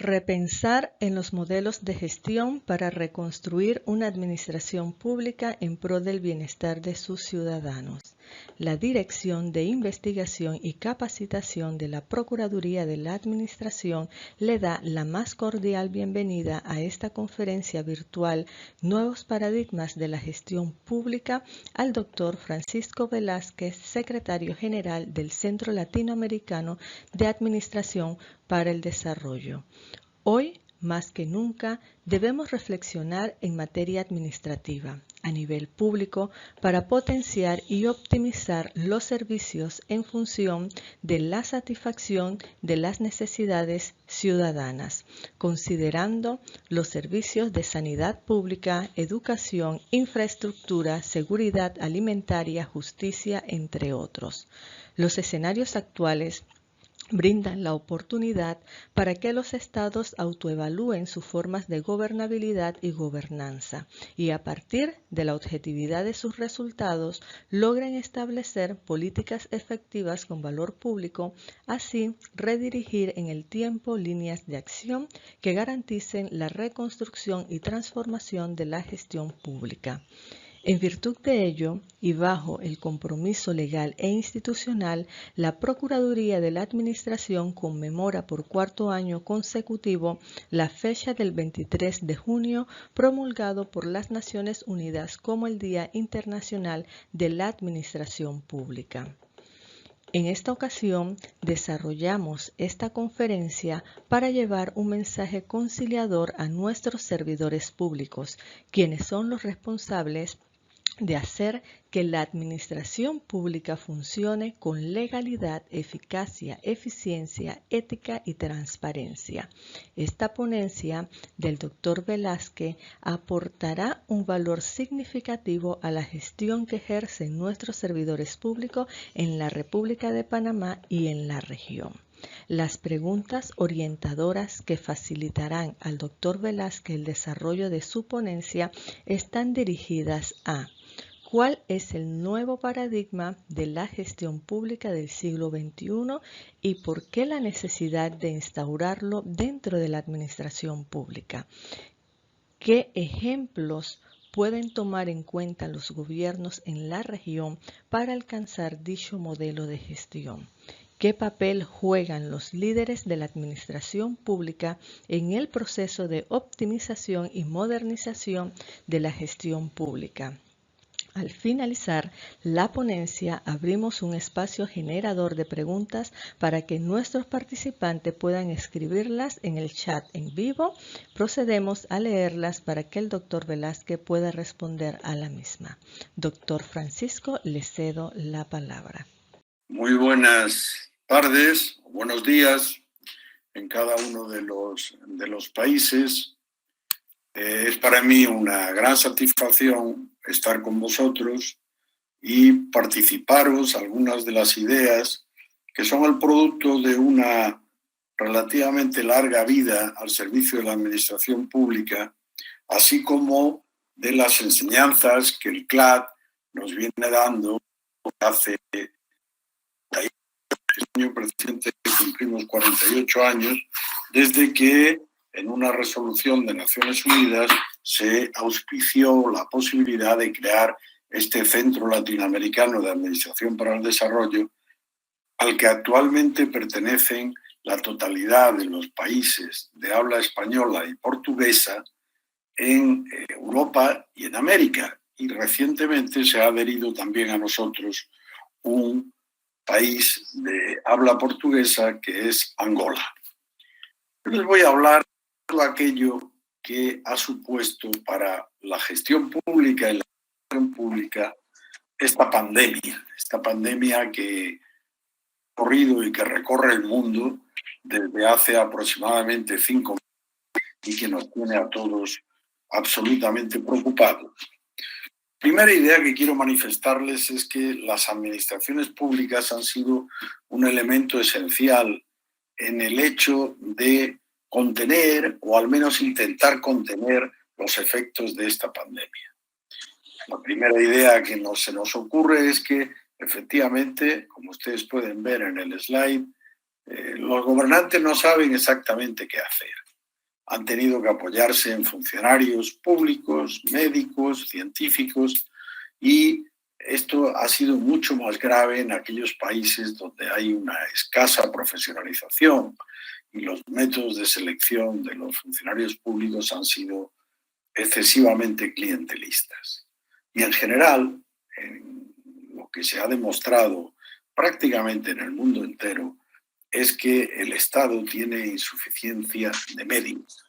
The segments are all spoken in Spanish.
Repensar en los modelos de gestión para reconstruir una administración pública en pro del bienestar de sus ciudadanos. La Dirección de Investigación y Capacitación de la Procuraduría de la Administración le da la más cordial bienvenida a esta conferencia virtual Nuevos Paradigmas de la Gestión Pública al Dr. Francisco Velázquez, Secretario General del Centro Latinoamericano de Administración para el Desarrollo. Hoy, más que nunca, debemos reflexionar en materia administrativa a nivel público para potenciar y optimizar los servicios en función de la satisfacción de las necesidades ciudadanas, considerando los servicios de sanidad pública, educación, infraestructura, seguridad alimentaria, justicia, entre otros. Los escenarios actuales brindan la oportunidad para que los estados autoevalúen sus formas de gobernabilidad y gobernanza y a partir de la objetividad de sus resultados logren establecer políticas efectivas con valor público, así redirigir en el tiempo líneas de acción que garanticen la reconstrucción y transformación de la gestión pública. En virtud de ello, y bajo el compromiso legal e institucional, la Procuraduría de la Administración conmemora por cuarto año consecutivo la fecha del 23 de junio, promulgado por las Naciones Unidas como el Día Internacional de la Administración Pública. En esta ocasión, desarrollamos esta conferencia para llevar un mensaje conciliador a nuestros servidores públicos, quienes son los responsables de hacer que la administración pública funcione con legalidad, eficacia, eficiencia, ética y transparencia. Esta ponencia del Dr. Velázquez aportará un valor significativo a la gestión que ejercen nuestros servidores públicos en la República de Panamá y en la región. Las preguntas orientadoras que facilitarán al Dr. Velázquez el desarrollo de su ponencia están dirigidas a ¿cuál es el nuevo paradigma de la gestión pública del siglo XXI y por qué la necesidad de instaurarlo dentro de la administración pública? ¿Qué ejemplos pueden tomar en cuenta los gobiernos en la región para alcanzar dicho modelo de gestión? ¿Qué papel juegan los líderes de la administración pública en el proceso de optimización y modernización de la gestión pública? Al finalizar la ponencia, abrimos un espacio generador de preguntas para que nuestros participantes puedan escribirlas en el chat en vivo. Procedemos a leerlas para que el doctor Velázquez pueda responder a la misma. Doctor Francisco, le cedo la palabra. Muy buenas tardes, buenos días en cada uno de los países. Es para mí una gran satisfacción estar con vosotros y participaros algunas de las ideas que son el producto de una relativamente larga vida al servicio de la administración pública, así como de las enseñanzas que el CLAD nos viene dando hace este año precisamente cumplimos 48 años desde que en una resolución de Naciones Unidas se auspició la posibilidad de crear este Centro Latinoamericano de Administración para el Desarrollo, al que actualmente pertenecen la totalidad de los países de habla española y portuguesa en Europa y en América. Y recientemente se ha adherido también a nosotros un país de habla portuguesa que es Angola. Yo les voy a hablar de todo aquello que ha supuesto para la gestión pública y la gestión pública esta pandemia que ha corrido y que recorre el mundo desde hace aproximadamente 5 meses y que nos tiene a todos absolutamente preocupados. Primera idea que quiero manifestarles es que las administraciones públicas han sido un elemento esencial en el hecho de contener o al menos intentar contener los efectos de esta pandemia. La primera idea que se nos ocurre es que efectivamente, como ustedes pueden ver en el slide, los gobernantes no saben exactamente qué hacer. han tenido que apoyarse en funcionarios públicos, médicos, científicos, y esto ha sido mucho más grave en aquellos países donde hay una escasa profesionalización y los métodos de selección de los funcionarios públicos han sido excesivamente clientelistas. Y en general, en lo que se ha demostrado prácticamente en el mundo entero, es que el Estado tiene insuficiencia de medios.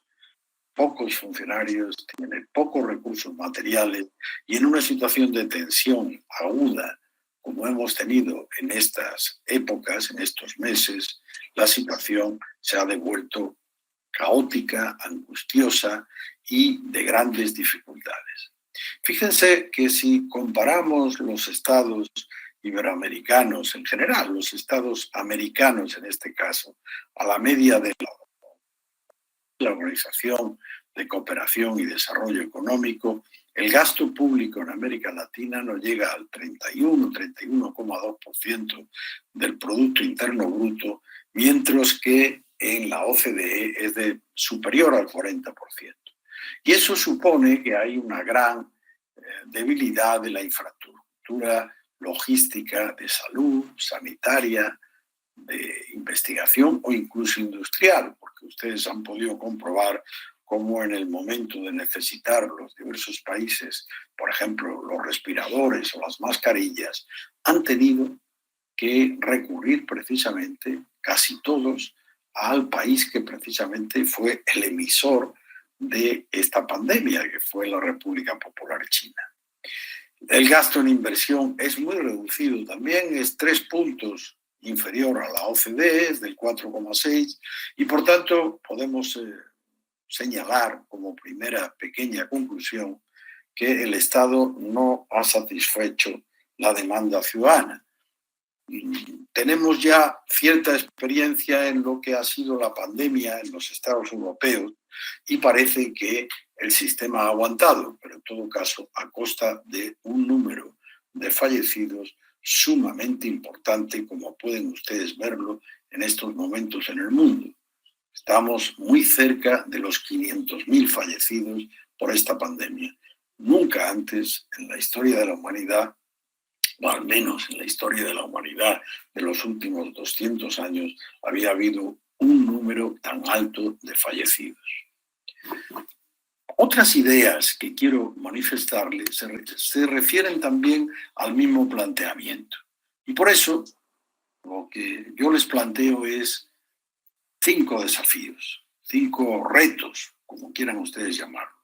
Pocos funcionarios, tienen pocos recursos materiales y en una situación de tensión aguda, como hemos tenido en estas épocas, en estos meses, la situación se ha devuelto caótica, angustiosa y de grandes dificultades. Fíjense que si comparamos los estados iberoamericanos, en general, los estados americanos en este caso, a la media de la Organización de Cooperación y Desarrollo Económico, el gasto público en América Latina no llega al 31,2% del Producto Interno Bruto, mientras que en la OCDE es superior al 40%. Y eso supone que hay una gran debilidad de la infraestructura logística de salud, sanitaria, de investigación o incluso industrial, porque ustedes han podido comprobar cómo en el momento de necesitar los diversos países, por ejemplo, los respiradores o las mascarillas, han tenido que recurrir precisamente, casi todos, al país que precisamente fue el emisor de esta pandemia, que fue la República Popular China. El gasto en inversión es muy reducido también, es 3 puntos inferior a la OCDE, es del 4,6, y por tanto podemos señalar como primera pequeña conclusión que el Estado no ha satisfecho la demanda ciudadana. Tenemos ya cierta experiencia en lo que ha sido la pandemia en los estados europeos y parece que el sistema ha aguantado, pero en todo caso a costa de un número de fallecidos sumamente importante, como pueden ustedes verlo en estos momentos en el mundo. Estamos muy cerca de los 500.000 fallecidos por esta pandemia. Nunca antes en la historia de la humanidad, o al menos en la historia de la humanidad de los últimos 200 años, había habido un número tan alto de fallecidos. Otras ideas que quiero manifestarles se refieren también al mismo planteamiento. Y por eso lo que yo les planteo es 5 desafíos, 5 retos, como quieran ustedes llamarlo.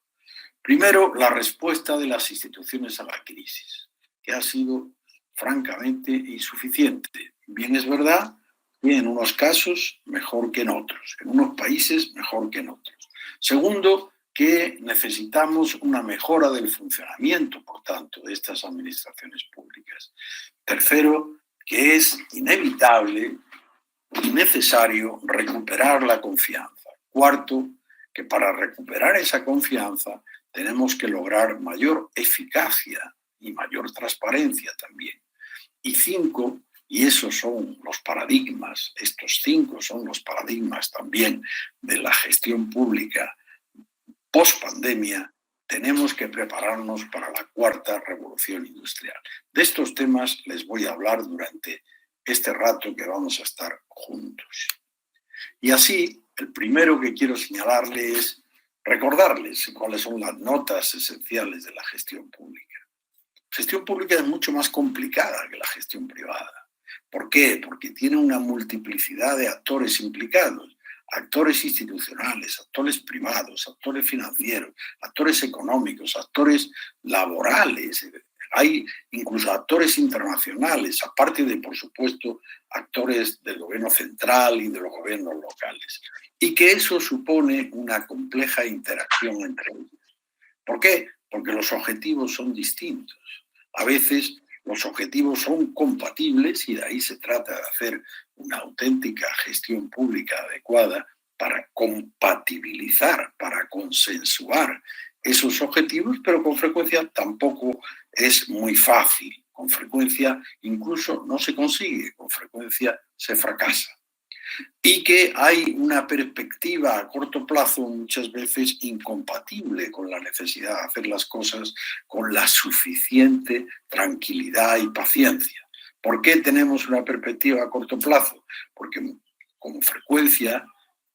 Primero, la respuesta de las instituciones a la crisis, que ha sido francamente insuficiente. Bien es verdad que en unos casos mejor que en otros, en unos países mejor que en otros. Segundo, que necesitamos una mejora del funcionamiento, por tanto, de estas administraciones públicas. Tercero, que es inevitable y necesario recuperar la confianza. Cuarto, que para recuperar esa confianza tenemos que lograr mayor eficacia y mayor transparencia también. Y 5, y esos son los paradigmas, estos 5 son los paradigmas también de la gestión pública post-pandemia, tenemos que prepararnos para la 4ª revolución industrial. De estos temas les voy a hablar durante este rato que vamos a estar juntos. Y así, el primero que quiero señalarles es recordarles cuáles son las notas esenciales de la gestión pública. La gestión pública es mucho más complicada que la gestión privada. ¿Por qué? Porque tiene una multiplicidad de actores implicados. Actores institucionales, actores privados, actores financieros, actores económicos, actores laborales. Hay incluso actores internacionales, aparte de, por supuesto, actores del gobierno central y de los gobiernos locales. Y que eso supone una compleja interacción entre ellos. ¿Por qué? Porque los objetivos son distintos. A veces los objetivos son compatibles y de ahí se trata de hacer una auténtica gestión pública adecuada para compatibilizar, para consensuar esos objetivos, pero con frecuencia tampoco es muy fácil. Con frecuencia incluso no se consigue, con frecuencia se fracasa. y que hay una perspectiva a corto plazo muchas veces incompatible con la necesidad de hacer las cosas con la suficiente tranquilidad y paciencia. ¿Por qué tenemos una perspectiva a corto plazo? Porque con frecuencia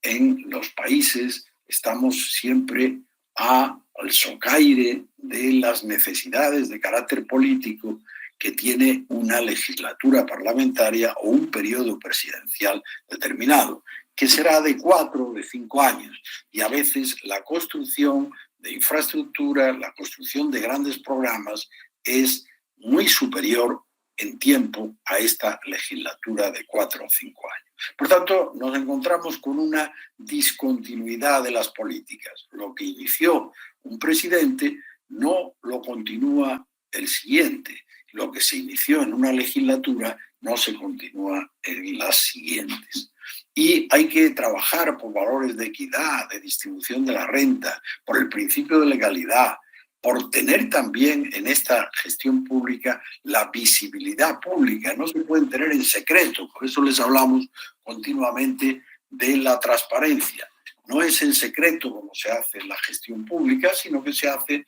en los países estamos siempre al socaire de las necesidades de carácter político que tiene una legislatura parlamentaria o un periodo presidencial determinado, que será de 4 o de 5 años. Y a veces la construcción de infraestructura, la construcción de grandes programas es muy superior en tiempo a esta legislatura de 4 o 5 años. Por tanto, nos encontramos con una discontinuidad de las políticas. Lo que inició un presidente no lo continúa el siguiente. Lo que se inició en una legislatura no se continúa en las siguientes. Y hay que trabajar por valores de equidad, de distribución de la renta, por el principio de legalidad, por tener también en esta gestión pública la visibilidad pública. No se pueden tener en secreto, por eso les hablamos continuamente de la transparencia. No es en secreto como se hace en la gestión pública, sino que se hace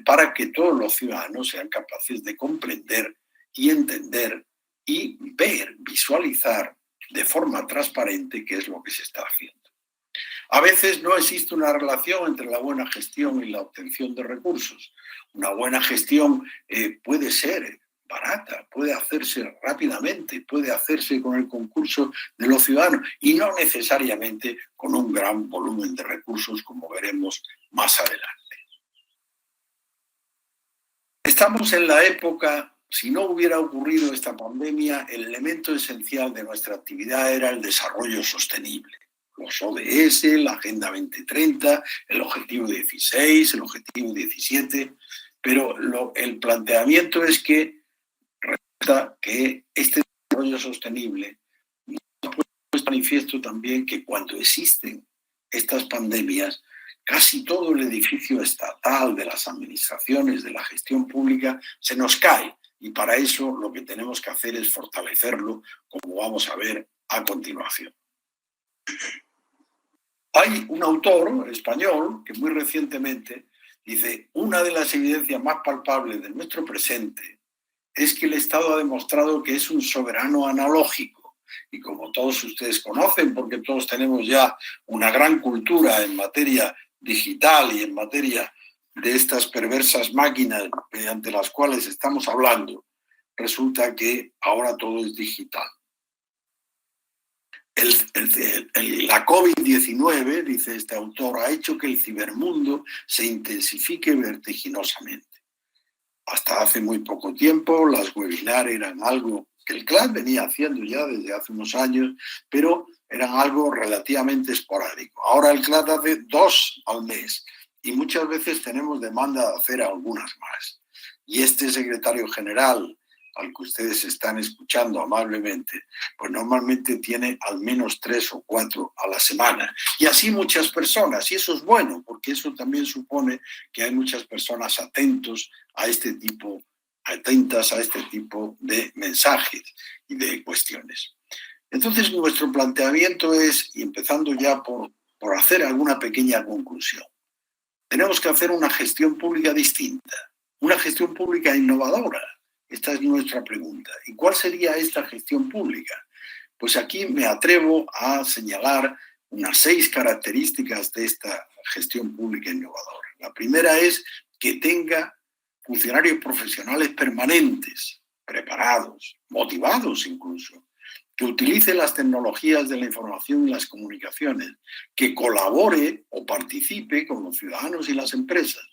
para que todos los ciudadanos sean capaces de comprender y entender y ver, visualizar de forma transparente qué es lo que se está haciendo. A veces no existe una relación entre la buena gestión y la obtención de recursos. Una buena gestión puede ser barata, puede hacerse rápidamente, puede hacerse con el concurso de los ciudadanos y no necesariamente con un gran volumen de recursos, como veremos más adelante. Estamos en la época, si no hubiera ocurrido esta pandemia, el elemento esencial de nuestra actividad era el desarrollo sostenible. Los ODS, la Agenda 2030, el Objetivo 16, el Objetivo 17, pero el planteamiento es que resulta que este desarrollo sostenible puede manifiesto también que cuando existen estas pandemias, casi todo el edificio estatal de las administraciones, de la gestión pública, se nos cae. Y para eso lo que tenemos que hacer es fortalecerlo, como vamos a ver a continuación. Hay un autor español que muy recientemente dice: una de las evidencias más palpables de nuestro presente es que el Estado ha demostrado que es un soberano analógico. Y como todos ustedes conocen, porque todos tenemos ya una gran cultura en materia digital y en materia de estas perversas máquinas mediante las cuales estamos hablando, resulta que ahora todo es digital. La COVID-19, dice este autor, ha hecho que el cibermundo se intensifique vertiginosamente. Hasta hace muy poco tiempo las webinars eran algo que el CLAD venía haciendo ya desde hace unos años, pero eran algo relativamente esporádico. Ahora el CLAD hace 2 al mes y muchas veces tenemos demanda de hacer algunas más. Y este secretario general, al que ustedes están escuchando amablemente, pues normalmente tiene al menos 3 o 4 a la semana. Y así muchas personas, y eso es bueno, porque eso también supone que hay muchas personas atentas a este tipo de mensajes y de cuestiones. Entonces, nuestro planteamiento es, y empezando ya por hacer alguna pequeña conclusión, tenemos que hacer una gestión pública distinta, una gestión pública innovadora. Esta es nuestra pregunta. ¿Y cuál sería esta gestión pública? Pues aquí me atrevo a señalar unas 6 características de esta gestión pública innovadora. La primera es que tenga funcionarios profesionales permanentes, preparados, motivados incluso, que utilice las tecnologías de la información y las comunicaciones, que colabore o participe con los ciudadanos y las empresas,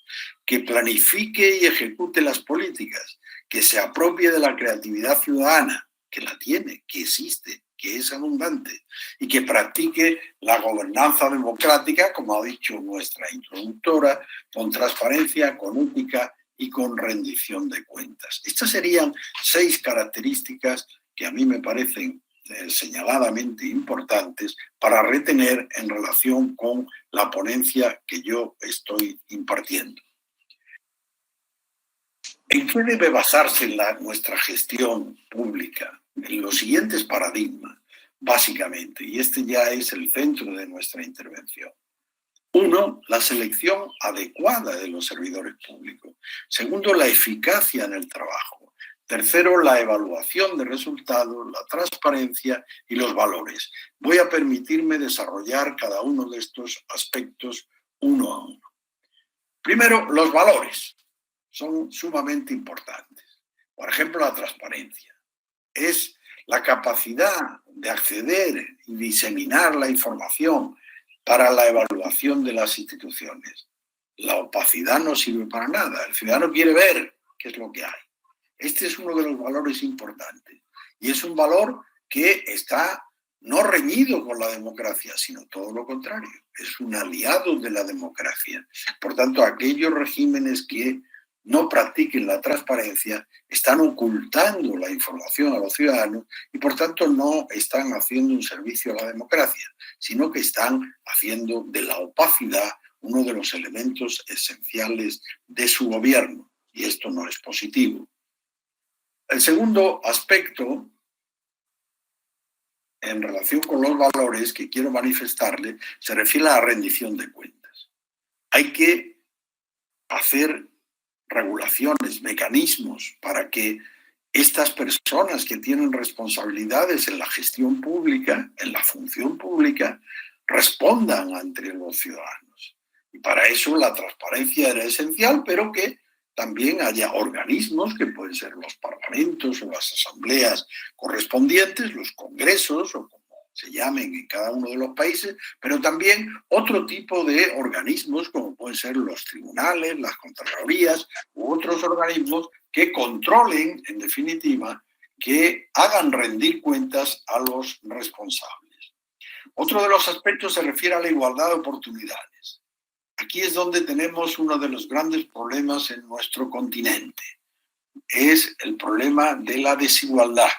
que planifique y ejecute las políticas, que se apropie de la creatividad ciudadana, que la tiene, que existe, que es abundante, y que practique la gobernanza democrática, como ha dicho nuestra introductora, con transparencia, con ética y con rendición de cuentas. Estas serían 6 características que a mí me parecen señaladamente importantes para retener en relación con la ponencia que yo estoy impartiendo. ¿En qué debe basarse nuestra gestión pública? En los siguientes paradigmas. básicamente, y este ya es el centro de nuestra intervención. Uno, la selección adecuada de los servidores públicos. Segundo, la eficacia en el trabajo. Tercero, la evaluación de resultados, la transparencia y los valores. Voy a permitirme desarrollar cada uno de estos aspectos uno a uno. Primero, los valores son sumamente importantes. Por ejemplo, la transparencia. Es la capacidad de acceder y diseminar la información para la evaluación de las instituciones. La opacidad no sirve para nada. El ciudadano quiere ver qué es lo que hay. Este es uno de los valores importantes. Y es un valor que está no reñido con la democracia, sino todo lo contrario. Es un aliado de la democracia. Por tanto, aquellos regímenes que no practiquen la transparencia están ocultando la información a los ciudadanos y por tanto no están haciendo un servicio a la democracia, sino que están haciendo de la opacidad uno de los elementos esenciales de su gobierno, y esto no es positivo. El segundo aspecto en relación con los valores que quiero manifestarle se refiere a la rendición de cuentas. Hay que hacer regulaciones, mecanismos para que estas personas que tienen responsabilidades en la gestión pública, en la función pública, respondan ante los ciudadanos. Y para eso la transparencia era esencial, pero que también haya organismos, que pueden ser los parlamentos o las asambleas correspondientes, los congresos o como se llamen en cada uno de los países, pero también otro tipo de organismos como pueden ser los tribunales, las contralorías u otros organismos que controlen, en definitiva, que hagan rendir cuentas a los responsables. Otro de los aspectos se refiere a la igualdad de oportunidades. Aquí es donde tenemos uno de los grandes problemas en nuestro continente. Es el problema de la desigualdad.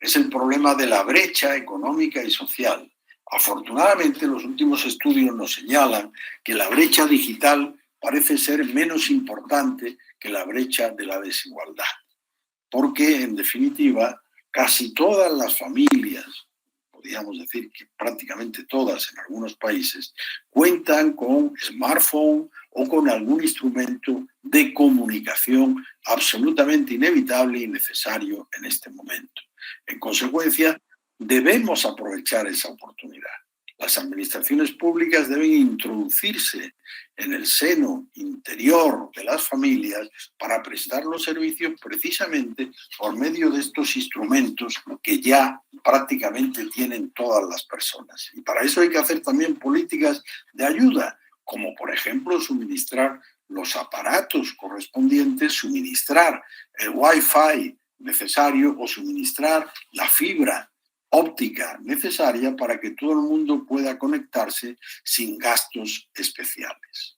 Es el problema de la brecha económica y social. Afortunadamente, los últimos estudios nos señalan que la brecha digital parece ser menos importante que la brecha de la desigualdad. Porque, en definitiva, casi todas las familias, podríamos decir que prácticamente todas en algunos países, cuentan con smartphone o con algún instrumento de comunicación absolutamente inevitable y necesario en este momento. En consecuencia, debemos aprovechar esa oportunidad. Las administraciones públicas deben introducirse en el seno interior de las familias para prestar los servicios precisamente por medio de estos instrumentos que ya prácticamente tienen todas las personas. Y para eso hay que hacer también políticas de ayuda, como por ejemplo suministrar los aparatos correspondientes, suministrar el Wi-Fi necesario o suministrar la fibra óptica necesaria para que todo el mundo pueda conectarse sin gastos especiales.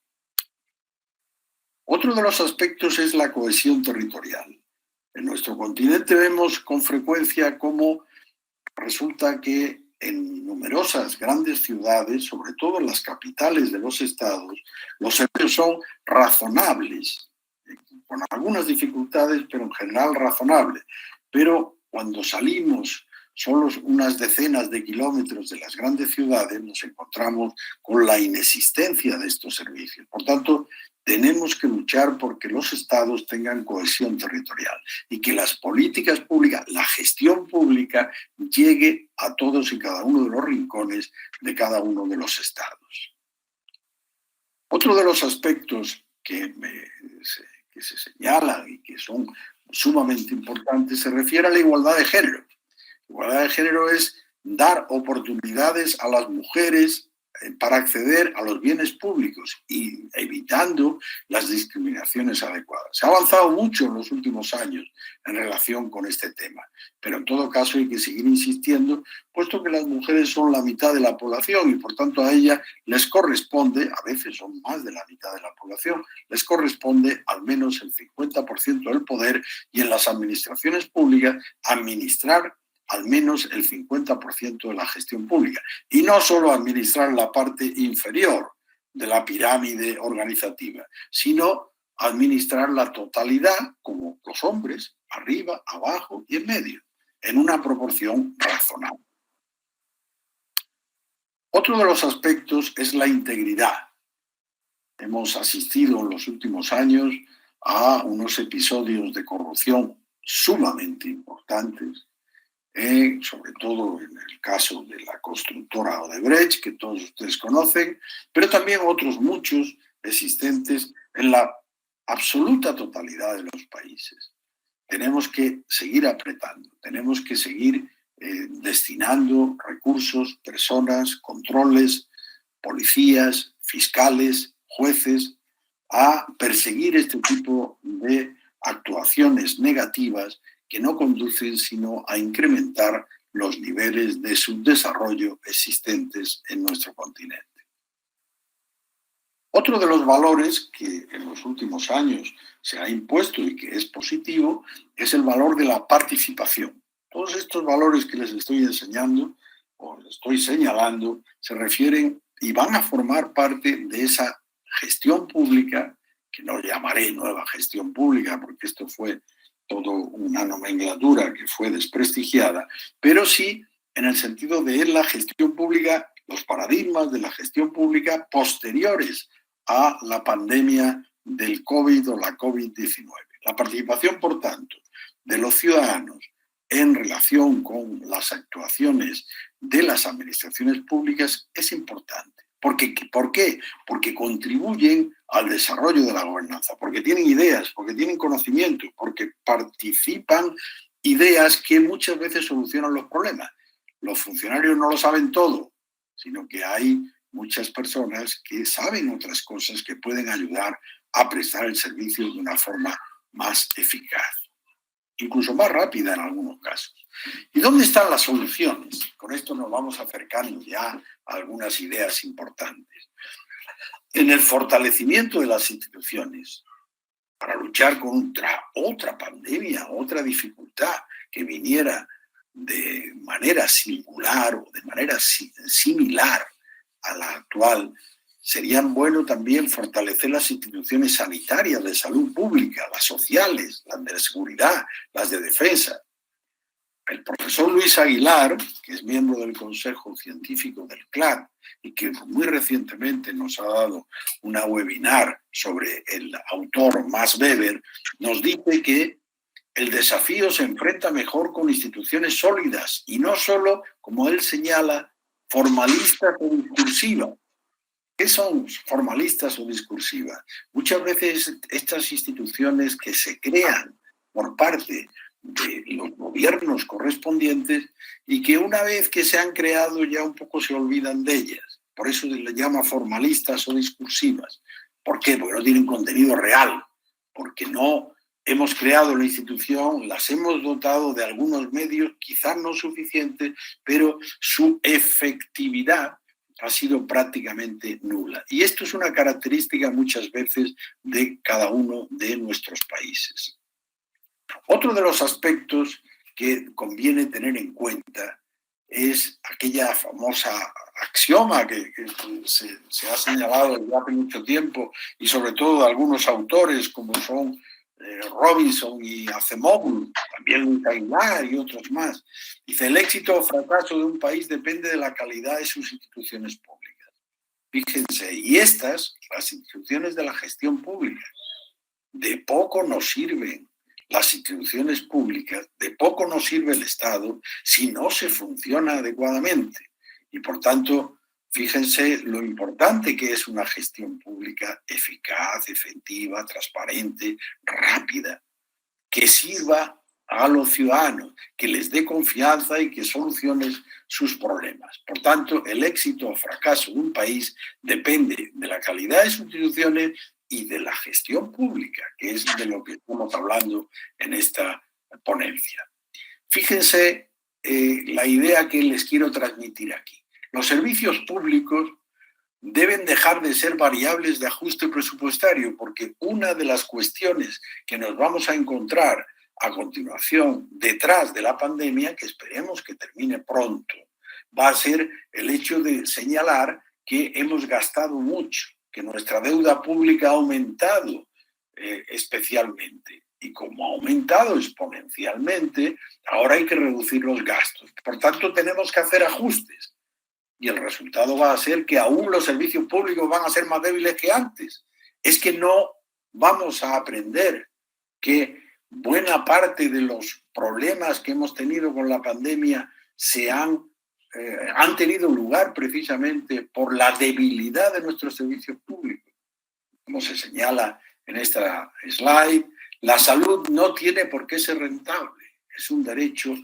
Otro de los aspectos es la cohesión territorial. En nuestro continente vemos con frecuencia cómo resulta que en numerosas grandes ciudades, sobre todo en las capitales de los estados, los servicios son razonables, con algunas dificultades, pero en general razonables. Pero cuando salimos solo unas decenas de kilómetros de las grandes ciudades, nos encontramos con la inexistencia de estos servicios. Por tanto, tenemos que luchar porque los estados tengan cohesión territorial y que las políticas públicas, la gestión pública, llegue a todos y cada uno de los rincones de cada uno de los estados. Otro de los aspectos que se señalan y que son sumamente importantes se refiere a la igualdad de género. Igualdad de género es dar oportunidades a las mujeres para acceder a los bienes públicos y evitando las discriminaciones adecuadas. Se ha avanzado mucho en los últimos años en relación con este tema, pero en todo caso hay que seguir insistiendo, puesto que las mujeres son la mitad de la población y por tanto a ellas les corresponde, a veces son más de la mitad de la población, les corresponde al menos el 50% del poder y en las administraciones públicas administrar al menos el 50% de la gestión pública. Y no solo administrar la parte inferior de la pirámide organizativa, sino administrar la totalidad, como los hombres, arriba, abajo y en medio, en una proporción razonable. Otro de los aspectos es la integridad. Hemos asistido en los últimos años a unos episodios de corrupción sumamente importantes, sobre todo en el caso de la constructora Odebrecht, que todos ustedes conocen, pero también otros muchos existentes en la absoluta totalidad de los países. Tenemos que seguir apretando, tenemos que seguir destinando recursos, personas, controles, policías, fiscales, jueces, a perseguir este tipo de actuaciones negativas que no conducen sino a incrementar los niveles de subdesarrollo existentes en nuestro continente. Otro de los valores que en los últimos años se ha impuesto y que es positivo es el valor de la participación. Todos estos valores que les estoy enseñando o les estoy señalando se refieren y van a formar parte de esa gestión pública, que no llamaré nueva gestión pública porque esto fue todo una nomenclatura que fue desprestigiada, pero sí en el sentido de la gestión pública, los paradigmas de la gestión pública posteriores a la pandemia del COVID o la COVID-19. La participación, por tanto, de los ciudadanos en relación con las actuaciones de las administraciones públicas es importante. ¿Por qué? Porque contribuyen al desarrollo de la gobernanza, porque tienen ideas, porque tienen conocimiento, porque participan ideas que muchas veces solucionan los problemas. Los funcionarios no lo saben todo, sino que hay muchas personas que saben otras cosas que pueden ayudar a prestar el servicio de una forma más eficaz, incluso más rápida en algunos casos. ¿Y dónde están las soluciones? Con esto nos vamos acercando ya a algunas ideas importantes. En el fortalecimiento de las instituciones para luchar contra otra pandemia, otra dificultad que viniera de manera singular o de manera similar a la actual, serían bueno también fortalecer las instituciones sanitarias de salud pública, las sociales, las de seguridad, las de defensa. El profesor Luis Aguilar, que es miembro del Consejo Científico del CLAD y que muy recientemente nos ha dado una webinar sobre el autor Max Weber, nos dice que el desafío se enfrenta mejor con instituciones sólidas y no solo, como él señala, formalistas o discursivas. ¿Qué son formalistas o discursivas? Muchas veces estas instituciones que se crean por parte de los gobiernos correspondientes y que una vez que se han creado ya un poco se olvidan de ellas. Por eso se les llama formalistas o discursivas. ¿Por qué? Porque no tienen contenido real, porque no hemos creado la institución, las hemos dotado de algunos medios, quizás no suficientes, pero su efectividad ha sido prácticamente nula. Y esto es una característica muchas veces de cada uno de nuestros países. Otro de los aspectos que conviene tener en cuenta es aquella famosa axioma que se ha señalado desde hace mucho tiempo y sobre todo algunos autores como son Robinson y Acemoglu, también Luis Aguilar y otros más. Dice, el éxito o fracaso de un país depende de la calidad de sus instituciones públicas. Fíjense, y estas, las instituciones de la gestión pública, de poco nos sirven las instituciones públicas, de poco nos sirve el Estado si no se funciona adecuadamente. Y por tanto, fíjense lo importante que es una gestión pública eficaz, efectiva, transparente, rápida, que sirva a los ciudadanos, que les dé confianza y que solucione sus problemas. Por tanto, el éxito o fracaso de un país depende de la calidad de sus instituciones y de la gestión pública, que es de lo que estamos hablando en esta ponencia. Fíjense la idea que les quiero transmitir aquí. Los servicios públicos deben dejar de ser variables de ajuste presupuestario, porque una de las cuestiones que nos vamos a encontrar a continuación detrás de la pandemia, que esperemos que termine pronto, va a ser el hecho de señalar que hemos gastado mucho, que nuestra deuda pública ha aumentado especialmente. Y como ha aumentado exponencialmente, ahora hay que reducir los gastos. Por tanto, tenemos que hacer ajustes. Y el resultado va a ser que aún los servicios públicos van a ser más débiles que antes. Es que no vamos a aprender que buena parte de los problemas que hemos tenido con la pandemia han tenido lugar precisamente por la debilidad de nuestros servicios públicos. Como se señala en esta slide, la salud no tiene por qué ser rentable, es un derecho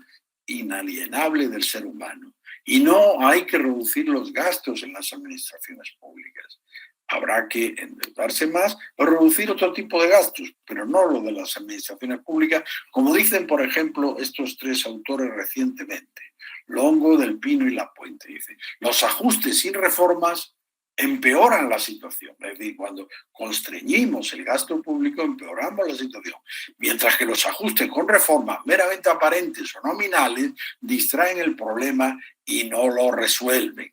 inalienable del ser humano. Y no hay que reducir los gastos en las administraciones públicas. Habrá que endeudarse más o reducir otro tipo de gastos, pero no lo de las administraciones públicas, como dicen, por ejemplo, estos tres autores recientemente, Longo, Del Pino y Lapuente. Dicen, los ajustes sin reformas empeoran la situación. Es decir, cuando constreñimos el gasto público, empeoramos la situación. Mientras que los ajustes con reformas meramente aparentes o nominales distraen el problema y no lo resuelven.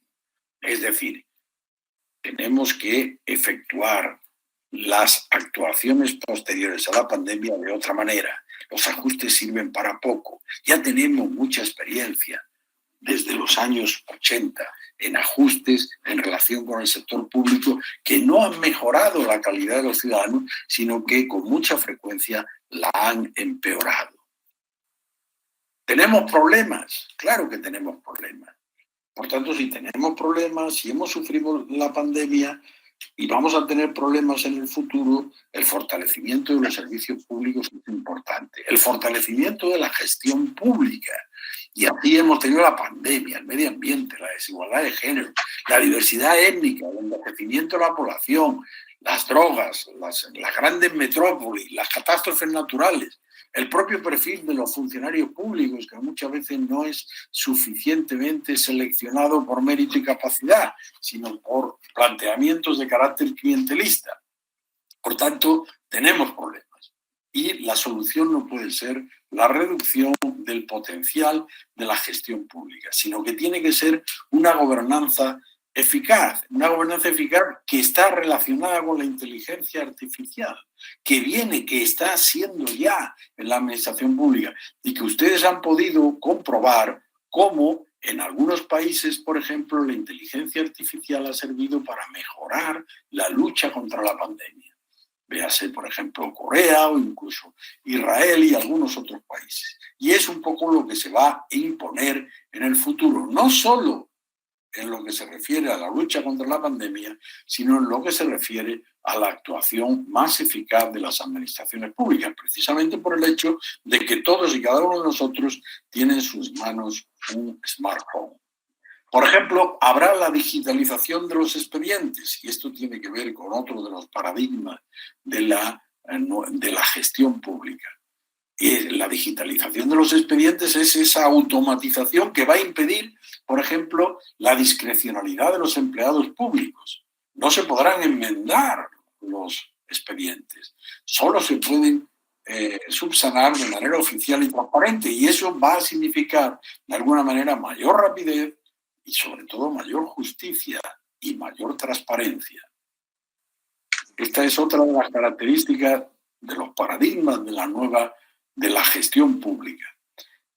Es decir, tenemos que efectuar las actuaciones posteriores a la pandemia de otra manera. Los ajustes sirven para poco. Ya tenemos mucha experiencia desde los años 80 en ajustes en relación con el sector público que no han mejorado la calidad de los ciudadanos, sino que con mucha frecuencia la han empeorado. ¿Tenemos problemas? Claro que tenemos problemas. Por tanto, si tenemos problemas, si hemos sufrido la pandemia y vamos a tener problemas en el futuro, el fortalecimiento de los servicios públicos es importante. El fortalecimiento de la gestión pública. Y así hemos tenido la pandemia, el medio ambiente, la desigualdad de género, la diversidad étnica, el envejecimiento de la población, las drogas, las grandes metrópolis, las catástrofes naturales, el propio perfil de los funcionarios públicos, que muchas veces no es suficientemente seleccionado por mérito y capacidad, sino por planteamientos de carácter clientelista. Por tanto, tenemos problemas. Y la solución no puede ser la reducción del potencial de la gestión pública, sino que tiene que ser una gobernanza eficaz que está relacionada con la inteligencia artificial, que está siendo ya en la administración pública y que ustedes han podido comprobar cómo en algunos países, por ejemplo, la inteligencia artificial ha servido para mejorar la lucha contra la pandemia. Véase, por ejemplo, Corea o incluso Israel y algunos otros países. Y es un poco lo que se va a imponer en el futuro, no solo en lo que se refiere a la lucha contra la pandemia, sino en lo que se refiere a la actuación más eficaz de las administraciones públicas, precisamente por el hecho de que todos y cada uno de nosotros tiene en sus manos un smartphone. Por ejemplo, habrá la digitalización de los expedientes, y esto tiene que ver con otro de los paradigmas de la gestión pública. Y la digitalización de los expedientes es esa automatización que va a impedir, por ejemplo, la discrecionalidad de los empleados públicos. No se podrán enmendar los expedientes, solo se pueden subsanar de manera oficial y transparente, y eso va a significar, de alguna manera, mayor rapidez y, sobre todo, mayor justicia y mayor transparencia. Esta es otra de las características de los paradigmas de la gestión pública.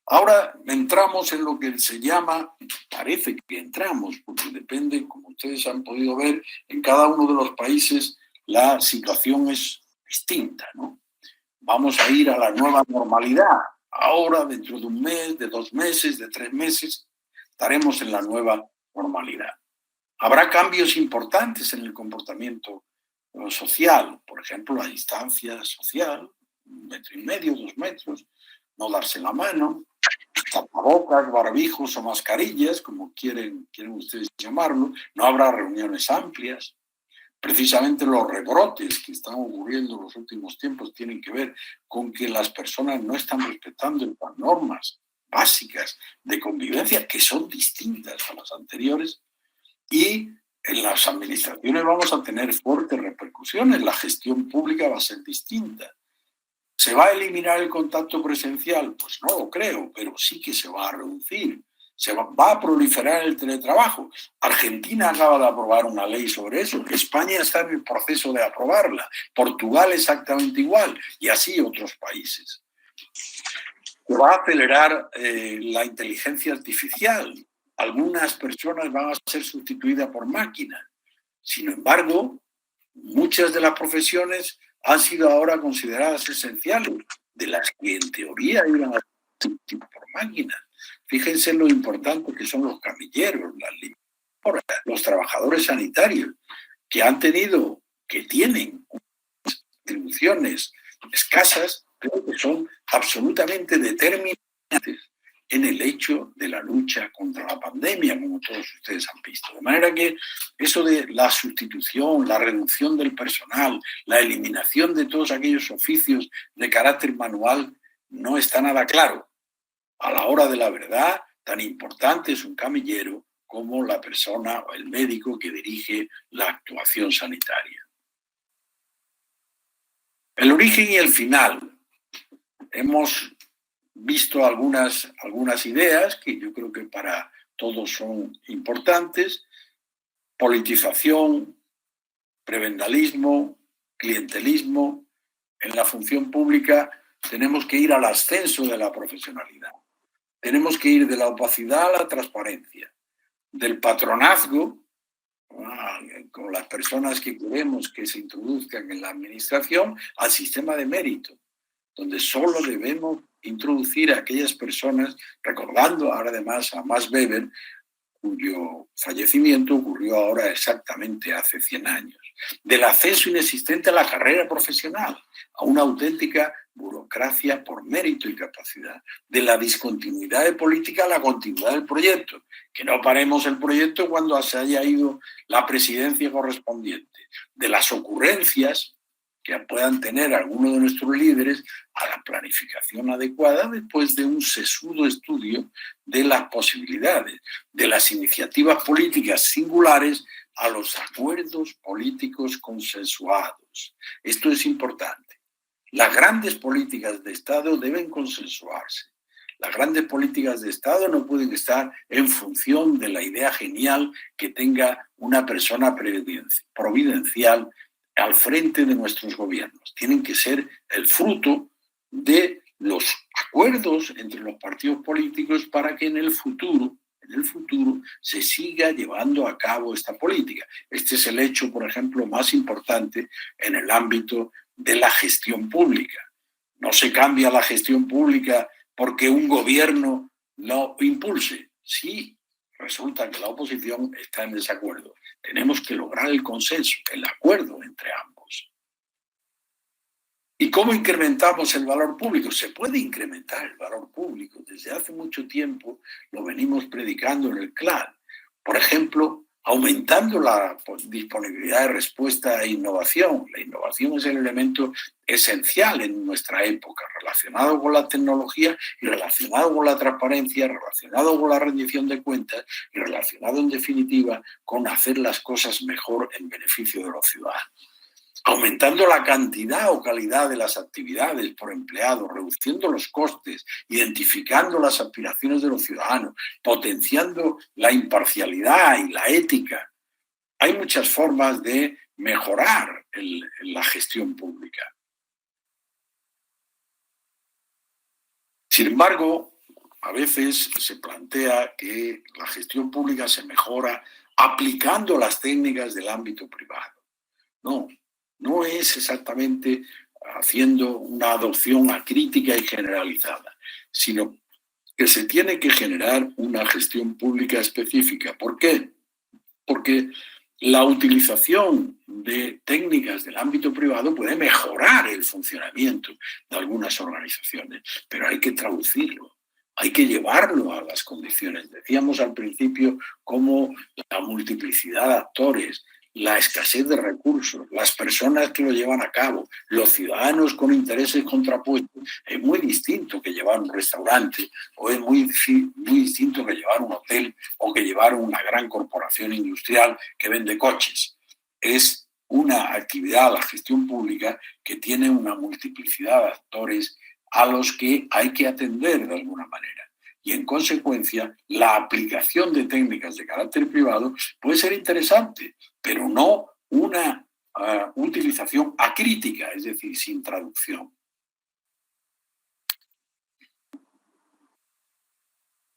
Ahora entramos en lo que se llama, parece que entramos, porque depende, como ustedes han podido ver, en cada uno de los países la situación es distinta, ¿no? Vamos a ir a la nueva normalidad. Ahora, dentro de un mes, de 2 meses, de 3 meses, estaremos en la nueva normalidad. Habrá cambios importantes en el comportamiento social, por ejemplo, la distancia social, 1,5 metros, 2 metros, no darse la mano, tapabocas, barbijos o mascarillas, como quieren ustedes llamarlo, no habrá reuniones amplias. Precisamente los rebrotes que están ocurriendo en los últimos tiempos tienen que ver con que las personas no están respetando las normas básicas de convivencia, que son distintas a las anteriores, y en las administraciones vamos a tener fuertes repercusiones, la gestión pública va a ser distinta. ¿Se va a eliminar el contacto presencial? Pues no lo creo, pero sí que se va a reducir. Va a proliferar el teletrabajo. Argentina acaba de aprobar una ley sobre eso. España está en el proceso de aprobarla. Portugal exactamente igual. Y así otros países. Se va a acelerar la inteligencia artificial. algunas personas van a ser sustituidas por máquinas. Sin embargo, muchas de las profesiones han sido ahora consideradas esenciales, de las que en teoría iban a ser sustituidas por máquinas. Fíjense lo importante que son los camilleros, las limpiadoras, los trabajadores sanitarios, que tienen atribuciones escasas, pero que son absolutamente determinantes en el hecho de la lucha contra la pandemia, como todos ustedes han visto. De manera que eso de la sustitución, la reducción del personal, la eliminación de todos aquellos oficios de carácter manual, no está nada claro. A la hora de la verdad, tan importante es un camillero como la persona o el médico que dirige la actuación sanitaria. El origen y el final. Hemos visto algunas ideas que yo creo que para todos son importantes: politización, prebendalismo, clientelismo. En la función pública tenemos que ir al ascenso de la profesionalidad. Tenemos que ir de la opacidad a la transparencia, del patronazgo con las personas que queremos que se introduzcan en la administración al sistema de mérito, donde solo debemos introducir a aquellas personas, recordando ahora además a Max Weber, cuyo fallecimiento ocurrió ahora exactamente hace 100 años, del acceso inexistente a la carrera profesional, a una auténtica burocracia por mérito y capacidad, de la discontinuidad de política a la continuidad del proyecto, que no paremos el proyecto cuando se haya ido la presidencia correspondiente, de las ocurrencias que puedan tener algunos de nuestros líderes a la planificación adecuada después de un sesudo estudio de las posibilidades, de las iniciativas políticas singulares a los acuerdos políticos consensuados. Esto es importante. Las grandes políticas de Estado deben consensuarse. Las grandes políticas de Estado no pueden estar en función de la idea genial que tenga una persona providencial al frente de nuestros gobiernos. Tienen que ser el fruto de los acuerdos entre los partidos políticos para que en el futuro se siga llevando a cabo esta política. Este es el hecho, por ejemplo, más importante en el ámbito de la gestión pública. No se cambia la gestión pública porque un gobierno lo impulse. Sí, resulta que la oposición está en desacuerdo. Tenemos que lograr el consenso, el acuerdo entre ambos. ¿Y cómo incrementamos el valor público? Se puede incrementar el valor público. Desde hace mucho tiempo lo venimos predicando en el CLAN. Por ejemplo, aumentando la disponibilidad de respuesta e innovación. La innovación es el elemento esencial en nuestra época, relacionado con la tecnología y relacionado con la transparencia, relacionado con la rendición de cuentas y relacionado, en definitiva, con hacer las cosas mejor en beneficio de los ciudadanos. Aumentando la cantidad o calidad de las actividades por empleado, reduciendo los costes, identificando las aspiraciones de los ciudadanos, potenciando la imparcialidad y la ética. Hay muchas formas de mejorar la gestión pública. Sin embargo, a veces se plantea que la gestión pública se mejora aplicando las técnicas del ámbito privado. No es exactamente haciendo una adopción acrítica y generalizada, sino que se tiene que generar una gestión pública específica. ¿Por qué? Porque la utilización de técnicas del ámbito privado puede mejorar el funcionamiento de algunas organizaciones, pero hay que traducirlo, hay que llevarlo a las condiciones. Decíamos al principio cómo la multiplicidad de actores, la escasez de recursos, las personas que lo llevan a cabo, los ciudadanos con intereses contrapuestos, es muy distinto que llevar un restaurante, o es muy distinto que llevar un hotel o que llevar una gran corporación industrial que vende coches. Es una actividad, la gestión pública, que tiene una multiplicidad de actores a los que hay que atender de alguna manera. Y en consecuencia, la aplicación de técnicas de carácter privado puede ser interesante, pero no una utilización acrítica, es decir, sin traducción.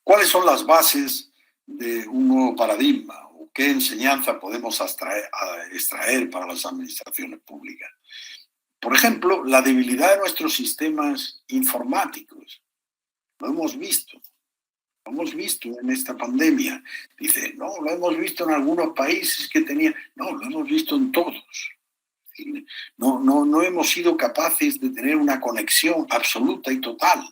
¿Cuáles son las bases de un nuevo paradigma o qué enseñanza podemos extraer para las administraciones públicas. Por ejemplo, la debilidad de nuestros sistemas informáticos. Lo hemos visto en esta pandemia. Dice, no, lo hemos visto en algunos países que tenían... No, lo hemos visto en todos. No hemos sido capaces de tener una conexión absoluta y total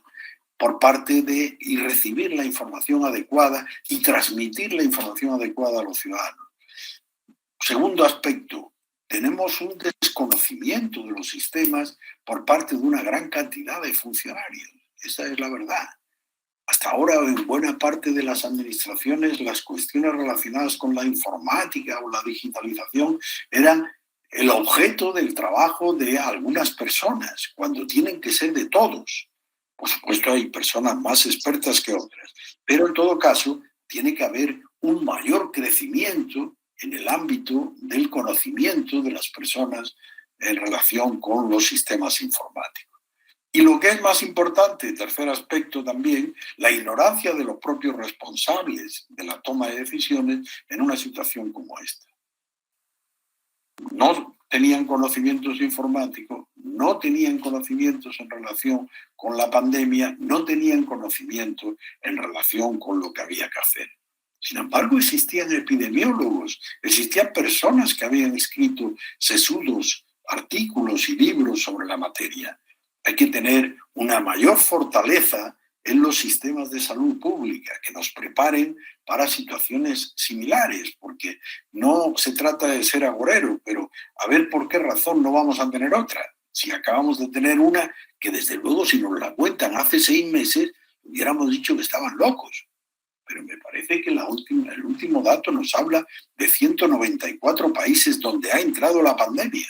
por parte de y recibir la información adecuada y transmitir la información adecuada a los ciudadanos. Segundo aspecto, tenemos un desconocimiento de los sistemas por parte de una gran cantidad de funcionarios. Esa es la verdad. Hasta ahora, en buena parte de las administraciones, las cuestiones relacionadas con la informática o la digitalización eran el objeto del trabajo de algunas personas, cuando tienen que ser de todos. Por supuesto, hay personas más expertas que otras, pero en todo caso, tiene que haber un mayor crecimiento en el ámbito del conocimiento de las personas en relación con los sistemas informáticos. Y lo que es más importante, tercer aspecto también, la ignorancia de los propios responsables de la toma de decisiones en una situación como esta. No tenían conocimientos informáticos, no tenían conocimientos en relación con la pandemia, no tenían conocimientos en relación con lo que había que hacer. Sin embargo, existían epidemiólogos, existían personas que habían escrito sesudos artículos y libros sobre la materia. Hay que tener una mayor fortaleza en los sistemas de salud pública que nos preparen para situaciones similares, porque no se trata de ser agorero, pero a ver por qué razón no vamos a tener otra. Si acabamos de tener una que desde luego si nos la cuentan hace 6 meses hubiéramos dicho que estaban locos. Pero me parece que el último dato nos habla de 194 países donde ha entrado la pandemia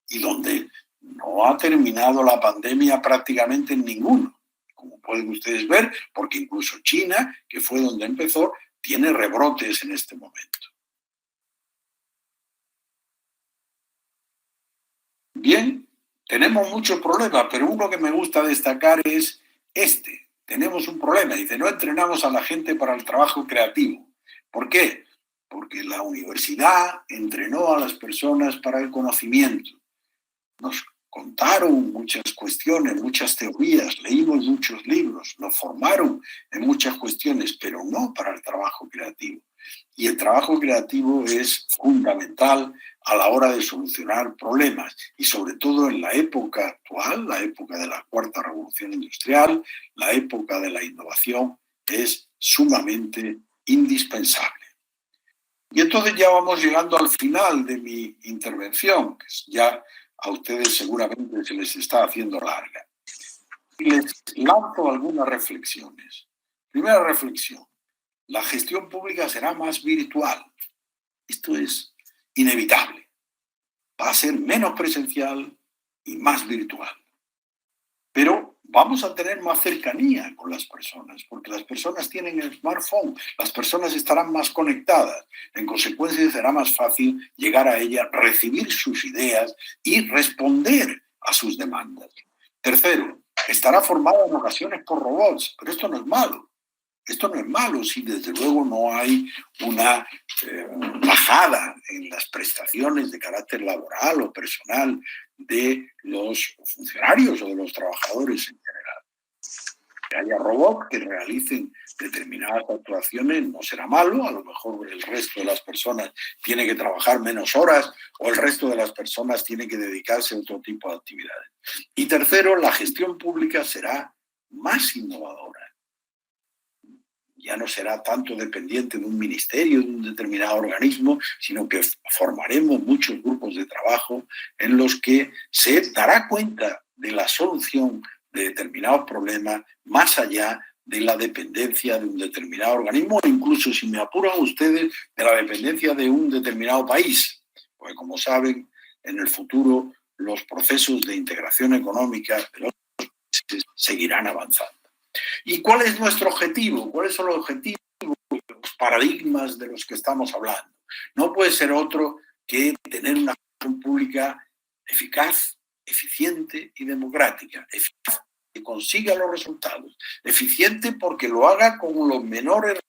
y donde no ha terminado la pandemia prácticamente en ninguno, como pueden ustedes ver, porque incluso China, que fue donde empezó, tiene rebrotes en este momento. Bien, tenemos muchos problemas, pero uno que me gusta destacar es este. Tenemos un problema, dice, no entrenamos a la gente para el trabajo creativo. ¿Por qué? Porque la universidad entrenó a las personas para el conocimiento. Nos contaron muchas cuestiones, muchas teorías, leímos muchos libros, nos formaron en muchas cuestiones, pero no para el trabajo creativo. Y el trabajo creativo es fundamental a la hora de solucionar problemas y sobre todo en la época actual, la época de la cuarta revolución industrial, la época de la innovación, es sumamente indispensable. Y entonces ya vamos llegando al final de mi intervención, que ya a ustedes seguramente se les está haciendo larga. Y les lanzo algunas reflexiones. Primera reflexión, la gestión pública será más virtual. Esto es inevitable. Va a ser menos presencial y más virtual. Pero vamos a tener más cercanía con las personas, porque las personas tienen el smartphone, las personas estarán más conectadas. En consecuencia, será más fácil llegar a ellas, recibir sus ideas y responder a sus demandas. Tercero, estará formada en ocasiones por robots, pero esto no es malo. Esto no es malo si desde luego no hay una bajada en las prestaciones de carácter laboral o personal de los funcionarios o de los trabajadores en general. Que haya robots que realicen determinadas actuaciones no será malo, a lo mejor el resto de las personas tiene que trabajar menos horas o el resto de las personas tiene que dedicarse a otro tipo de actividades. Y tercero, la gestión pública será más innovadora. Ya no será tanto dependiente de un ministerio, de un determinado organismo, sino que formaremos muchos grupos de trabajo en los que se dará cuenta de la solución de determinados problemas más allá de la dependencia de un determinado organismo, o incluso, si me apuran ustedes, de la dependencia de un determinado país. Porque, como saben, en el futuro los procesos de integración económica de los países seguirán avanzando. ¿Y cuál es nuestro objetivo? ¿Cuáles son los objetivos, los paradigmas de los que estamos hablando? No puede ser otro que tener una gestión pública eficaz, eficiente y democrática. Eficaz, que consiga los resultados. Eficiente porque lo haga con los menores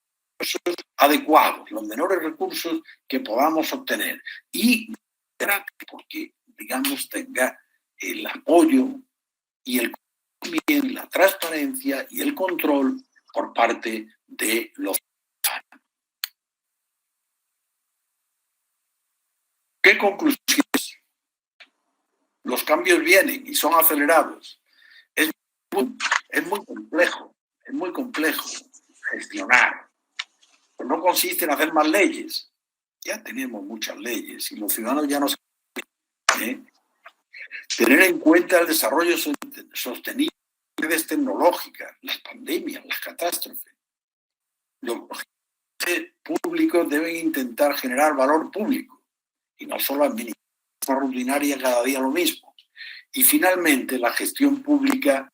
adecuados, los menores recursos que podamos obtener y porque, digamos, tenga el apoyo y también la transparencia y el control por parte de los ciudadanos. ¿Qué conclusiones? Los cambios vienen y son acelerados. Es muy complejo gestionar. Pero no consiste en hacer más leyes. Ya tenemos muchas leyes y los ciudadanos ya no saben. Tener en cuenta el desarrollo sostenible de redes tecnológicas, las pandemias, las catástrofes. Los públicos deben intentar generar valor público y no solo administración rutinaria cada día lo mismo. Y finalmente, la gestión pública,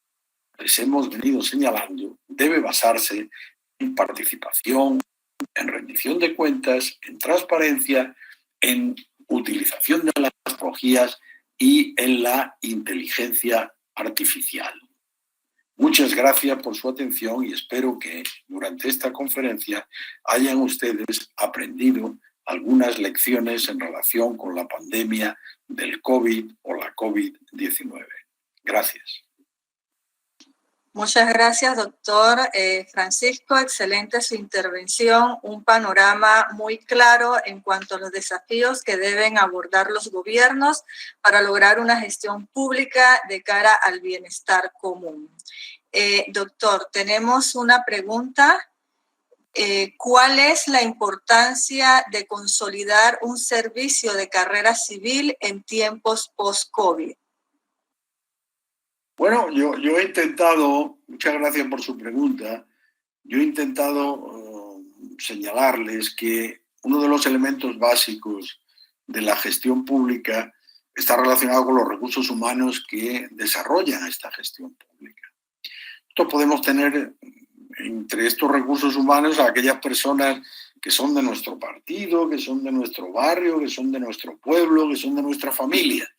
les hemos venido señalando, debe basarse en participación, en rendición de cuentas, en transparencia, en utilización de las tecnologías y en la inteligencia artificial. Muchas gracias por su atención y espero que durante esta conferencia hayan ustedes aprendido algunas lecciones en relación con la pandemia del COVID o la COVID-19. Gracias. Muchas gracias, doctor Francisco. Excelente su intervención. Un panorama muy claro en cuanto a los desafíos que deben abordar los gobiernos para lograr una gestión pública de cara al bienestar común. Doctor, tenemos una pregunta. ¿Cuál es la importancia de consolidar un servicio de carrera civil en tiempos post-COVID? Bueno, yo he intentado, muchas gracias por su pregunta, yo he intentado señalarles que uno de los elementos básicos de la gestión pública está relacionado con los recursos humanos que desarrollan esta gestión pública. Esto podemos tener entre estos recursos humanos a aquellas personas que son de nuestro partido, que son de nuestro barrio, que son de nuestro pueblo, que son de nuestra familia,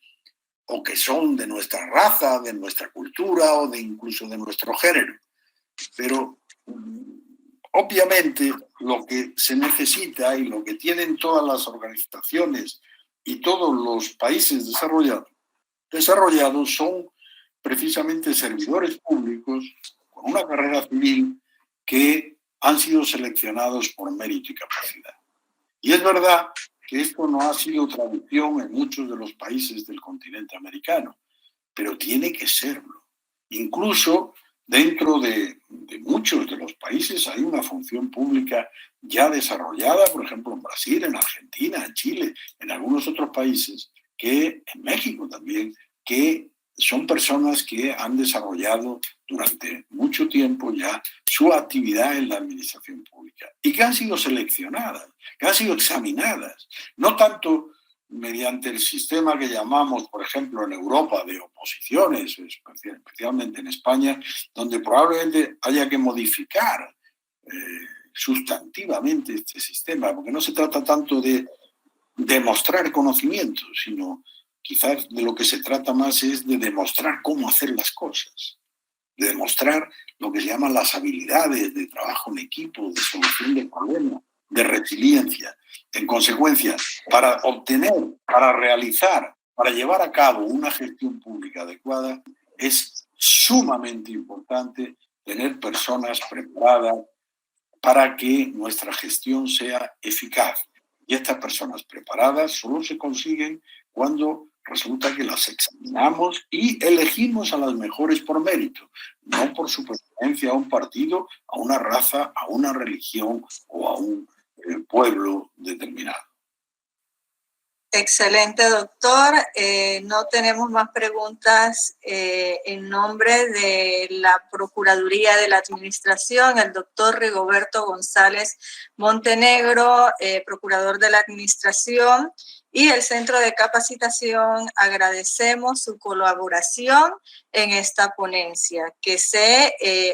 o que son de nuestra raza, de nuestra cultura o incluso de nuestro género. Pero obviamente lo que se necesita y lo que tienen todas las organizaciones y todos los países desarrollados son precisamente servidores públicos con una carrera civil que han sido seleccionados por mérito y capacidad. Y es verdad que esto no ha sido tradición en muchos de los países del continente americano, pero tiene que serlo. Incluso dentro de muchos de los países hay una función pública ya desarrollada, por ejemplo en Brasil, en Argentina, en Chile, en algunos otros países, en México también, que son personas que han desarrollado durante mucho tiempo ya su actividad en la administración pública y que han sido seleccionadas, que han sido examinadas, no tanto mediante el sistema que llamamos, por ejemplo, en Europa de oposiciones, especialmente en España, donde probablemente haya que modificar sustantivamente este sistema, porque no se trata tanto de demostrar conocimiento, sino quizás de lo que se trata más es de demostrar cómo hacer las cosas, de demostrar lo que se llaman las habilidades de trabajo en equipo, de solución de problemas, de resiliencia. En consecuencia, para obtener, para realizar, para llevar a cabo una gestión pública adecuada, es sumamente importante tener personas preparadas para que nuestra gestión sea eficaz. Y estas personas preparadas solo se consiguen cuando resulta que las examinamos y elegimos a las mejores por mérito, no por su pertenencia a un partido, a una raza, a una religión o a un pueblo determinado. Excelente, doctor. No tenemos más preguntas. En nombre de la Procuraduría de la Administración, el doctor Rigoberto González Montenegro, procurador de la Administración, y el Centro de Capacitación, agradecemos su colaboración en esta ponencia, que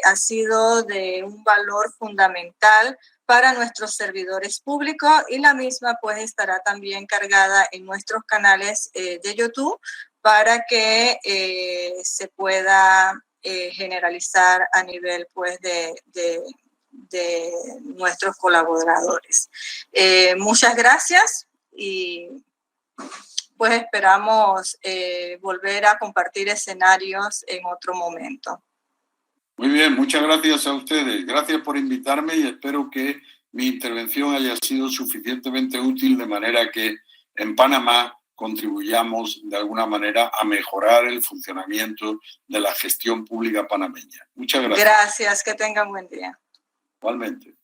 ha sido de un valor fundamental para nuestros servidores públicos, y la misma pues estará también cargada en nuestros canales de YouTube para que se pueda generalizar a nivel pues de nuestros colaboradores. Muchas gracias y pues esperamos volver a compartir escenarios en otro momento. Muy bien, muchas gracias a ustedes. Gracias por invitarme y espero que mi intervención haya sido suficientemente útil de manera que en Panamá contribuyamos de alguna manera a mejorar el funcionamiento de la gestión pública panameña. Muchas gracias. Gracias, que tengan buen día. Igualmente.